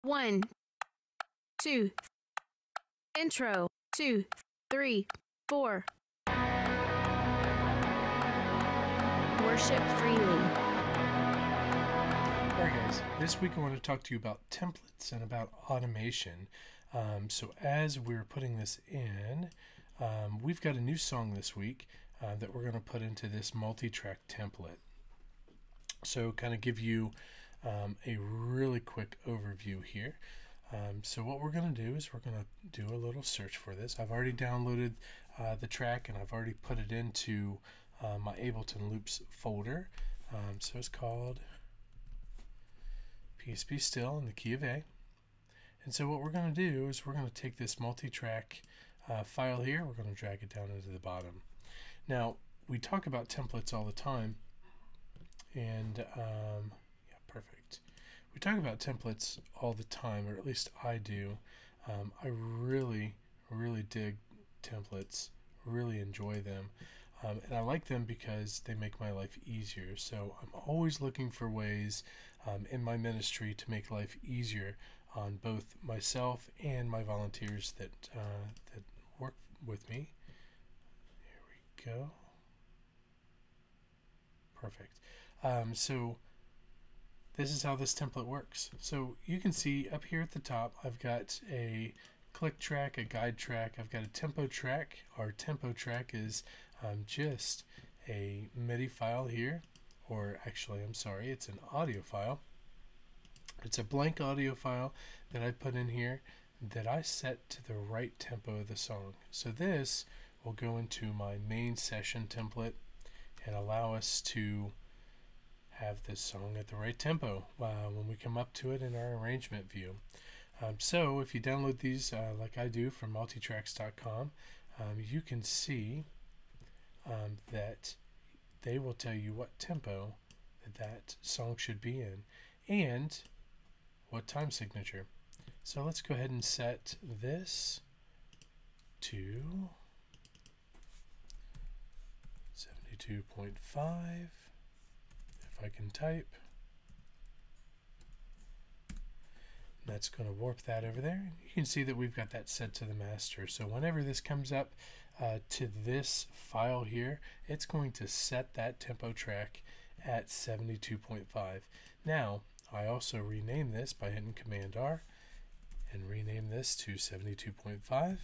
1, 2, intro, 2, 3, 4. Worship freely. Alright guys, this week I want to talk to you about templates and about automation. So as we're putting this in, we've got a new song this week that we're going to put into this multi-track template. So kind of give you a really quick overview here. So what we're going to do is we're going to do a little search for this. I've already downloaded the track and I've already put it into my Ableton Loops folder. So it's called Peace Be Still in the key of A. And so what we're going to do is we're going to take this multi-track file here, we're going to drag it down into the bottom. Now, we talk about templates all the time, and yeah, perfect. We talk about templates all the time, or at least I do. I really dig templates, really enjoy them. And I like them because they make my life easier. So I'm always looking for ways in my ministry to make life easier on both myself and my volunteers that work with me. Here we go. Perfect. So this is how this template works. So you can see up here at the top, I've got a click track, a guide track, I've got a tempo track. Our tempo track is just a MIDI file here, or actually, I'm sorry, it's an audio file. It's a blank audio file that I put in here that I set to the right tempo of the song. So this will go into my main session template and allow us to have this song at the right tempo when we come up to it in our arrangement view. So if you download these like I do from multitracks.com, you can see that they will tell you what tempo that song should be in and what time signature. So let's go ahead and set this to 72.5 if I can type. That's going to warp that over there. You can see that we've got that set to the master. So whenever this comes up to this file here, it's going to set that tempo track at 72.5. Now, I also rename this by hitting Command R and rename this to 72.5.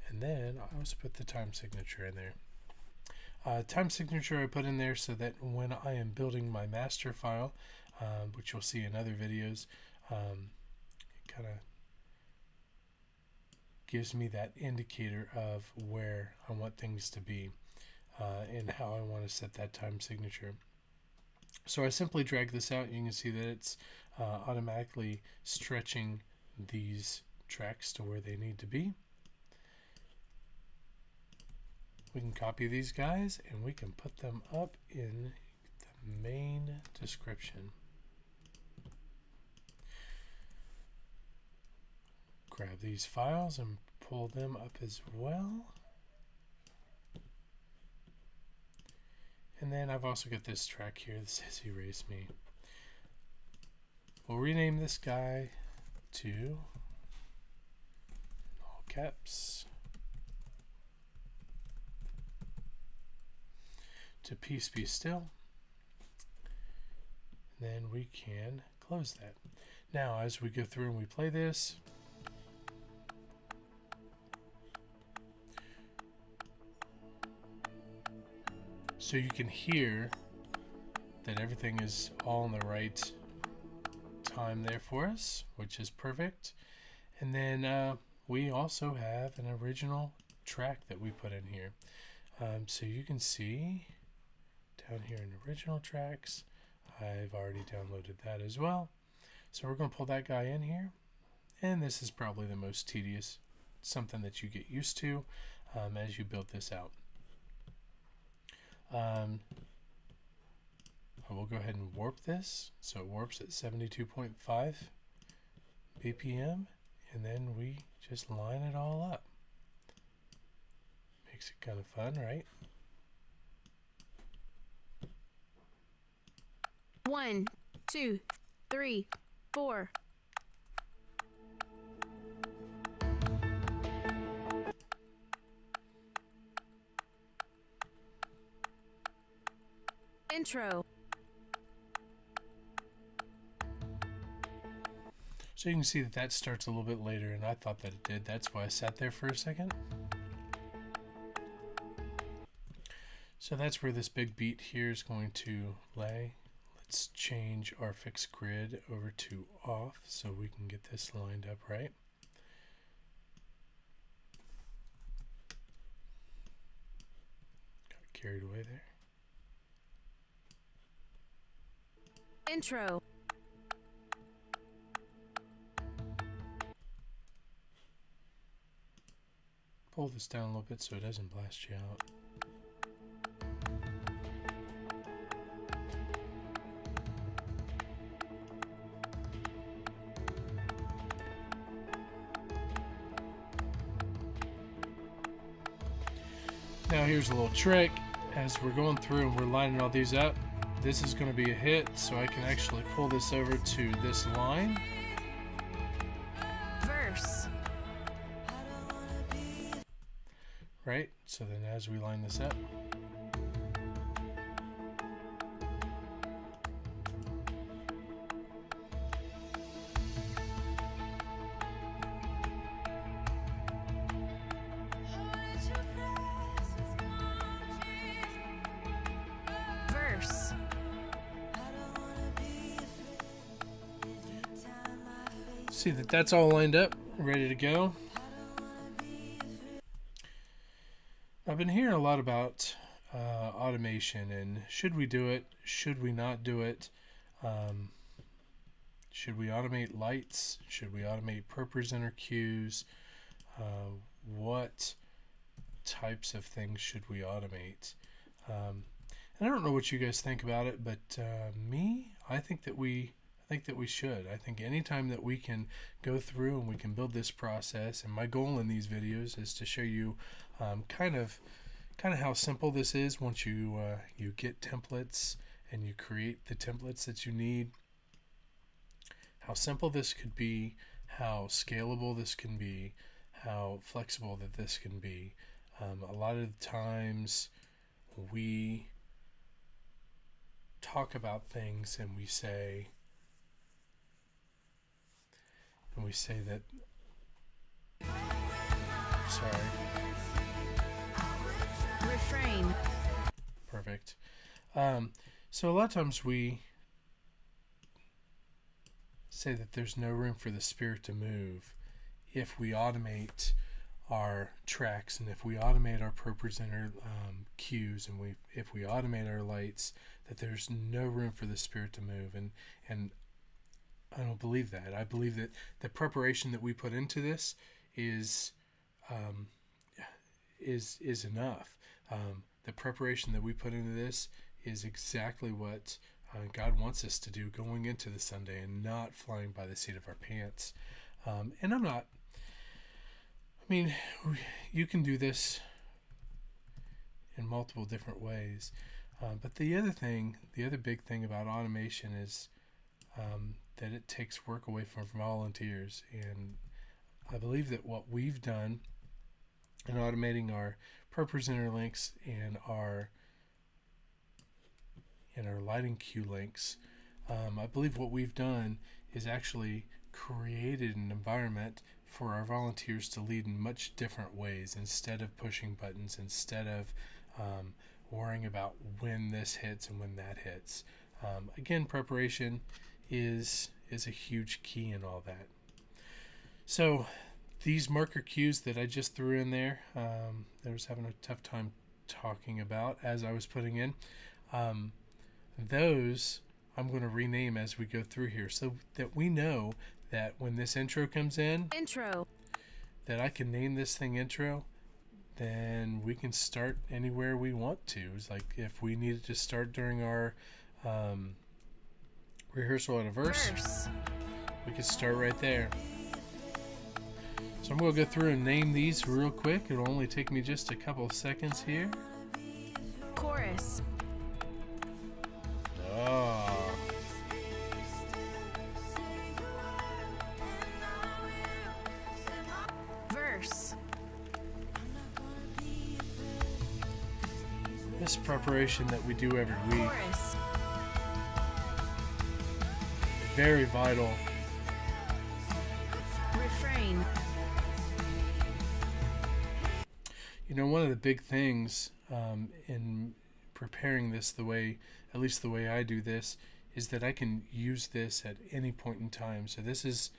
And then I also put the time signature in there. Time signature I put in there so that when I am building my master file, which you'll see in other videos, it kind of gives me that indicator of where I want things to be and how I want to set that time signature. So I simply drag this out. You can see that it's automatically stretching these tracks to where they need to be. We can copy these guys and we can put them up in the main description. Grab these files and pull them up as well. And then I've also got this track here that says Erase Me. We'll rename this guy to all caps to Peace Be Still. And then we can close that. Now as we go through and we play this, so you can hear that everything is all in the right time there for us, which is perfect. And then we also have an original track that we put in here. So you can see down here in original tracks, I've already downloaded that as well. So we're going to pull that guy in here. And this is probably the most tedious, something that you get used to as you build this out. I will go ahead and warp this. So it warps at 72.5 BPM, and then we just line it all up. Makes it kind of fun, right? 1, 2, 3, 4. Intro. So you can see that that starts a little bit later, and I thought that it did. That's why I sat there for a second. So that's where this big beat here is going to lay. Let's change our fixed grid over to off so we can get this lined up right. Got carried away there. Intro. Pull this down a little bit so it doesn't blast you out. Now here's a little trick. As we're going through and we're lining all these up, this is going to be a hit, so I can actually pull this over to this line. Verse. Right? So then as we line this up, Verse. see that that's all lined up, ready to go. I've been hearing a lot about automation and should we do it, should we not do it, should we automate lights, should we automate Propresenter cues, what types of things should we automate. And I don't know what you guys think about it, but I think that we should. I think anytime that we can go through and we can build this process, and my goal in these videos is to show you kind of how simple this is once you get templates and you create the templates that you need. How simple this could be, how scalable this can be, how flexible that this can be. A lot of the times we talk about things and we say that, sorry. Refrain. Perfect. So a lot of times we say that there's no room for the spirit to move if we automate our tracks and if we automate our Propresenter cues and if we automate our lights, that there's no room for the spirit to move. And I don't believe that. I believe that the preparation that we put into this is enough. The preparation that we put into this is exactly what God wants us to do going into the Sunday and not flying by the seat of our pants. And you can do this in multiple different ways. But the other big thing about automation is that it takes work away from volunteers. And I believe that what we've done in automating our Propresenter links and our lighting cue links, I believe what we've done is actually created an environment for our volunteers to lead in much different ways, instead of pushing buttons, instead of worrying about when this hits and when that hits. Again, preparation is a huge key in all that. So these marker cues that I just threw in there, I was having a tough time talking about as I was putting in, those I'm going to rename as we go through here, so that we know that when this intro comes in, that I can name this thing intro, then we can start anywhere we want to. It's like if we needed to start during our rehearsal at a verse, we could start right there. So I'm going to go through and name these real quick. It'll only take me just a couple of seconds here. Chorus. Oh. this preparation that we do every week. Chorus. Very vital. Refrain. You know, one of the big things in preparing this at least the way I do this, is that I can use this at any point in time. So this is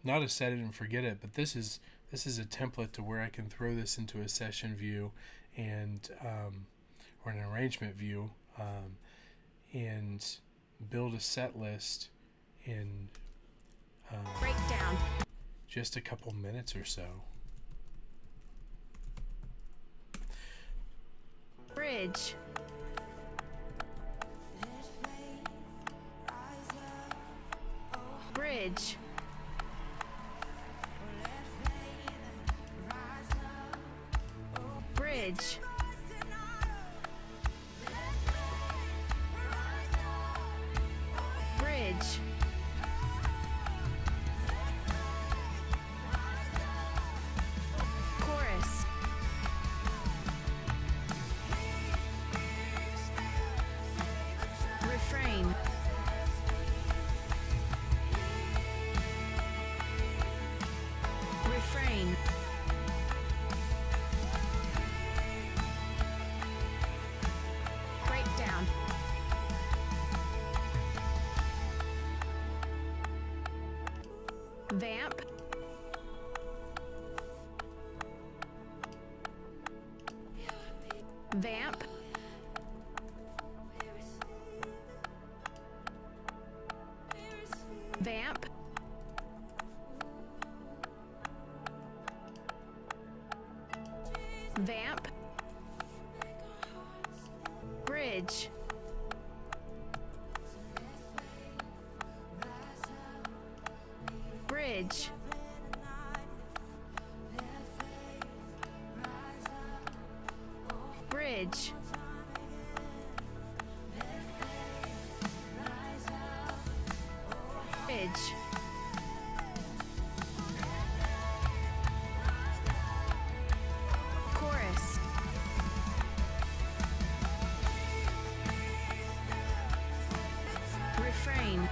not a set it and forget it, but this is a template to where I can throw this into a session view and or an arrangement view and build a set list in Breakdown. just a couple minutes or so. Bridge. Bridge. Bridge. Bridge. Chorus. Refrain. Refrain. Breakdown. Vamp. Vamp. Vamp. Vamp. Bridge. Bridge. Bridge. Bridge. Chorus. Refrain.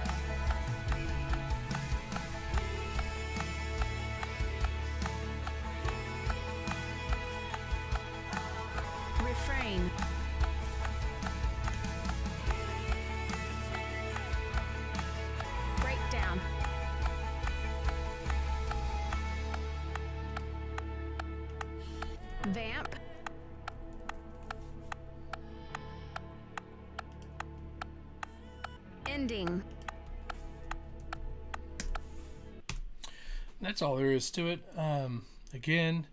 Refrain. Breakdown. Vamp. Ending. That's all there is to it. Again,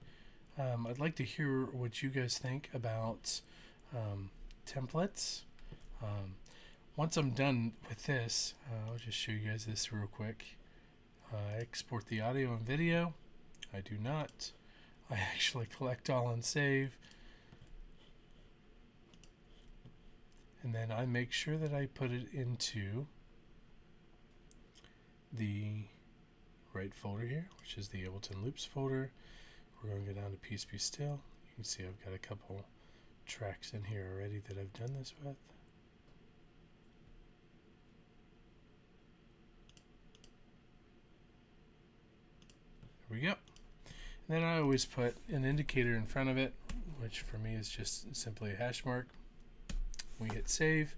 I'd like to hear what you guys think about templates. Once I'm done with this, I'll just show you guys this real quick. I export the audio and video. I do not. I actually collect all and save. And then I make sure that I put it into the right folder here, which is the Ableton Loops folder. We're going to go down to Peace Be Still. You can see I've got a couple tracks in here already that I've done this with. There we go. And then I always put an indicator in front of it, which for me is just simply a hash mark. We hit save.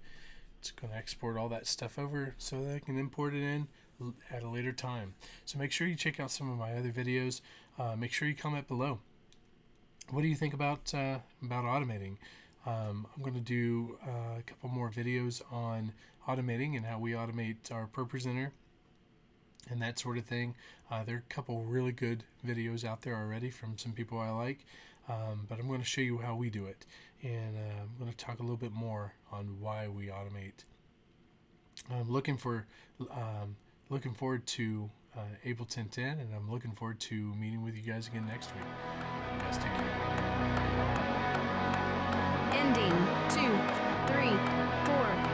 It's going to export all that stuff over so that I can import it in at a later time. So make sure you check out some of my other videos. Make sure you comment below. What do you think about automating? I'm going to do a couple more videos on automating and how we automate our Propresenter and that sort of thing. There are a couple really good videos out there already from some people I like, but I'm going to show you how we do it, and I'm going to talk a little bit more on why we automate. I'm looking forward to Ableton 10, and I'm looking forward to meeting with you guys again next week. You guys take care. Ending. 2, 3, 4.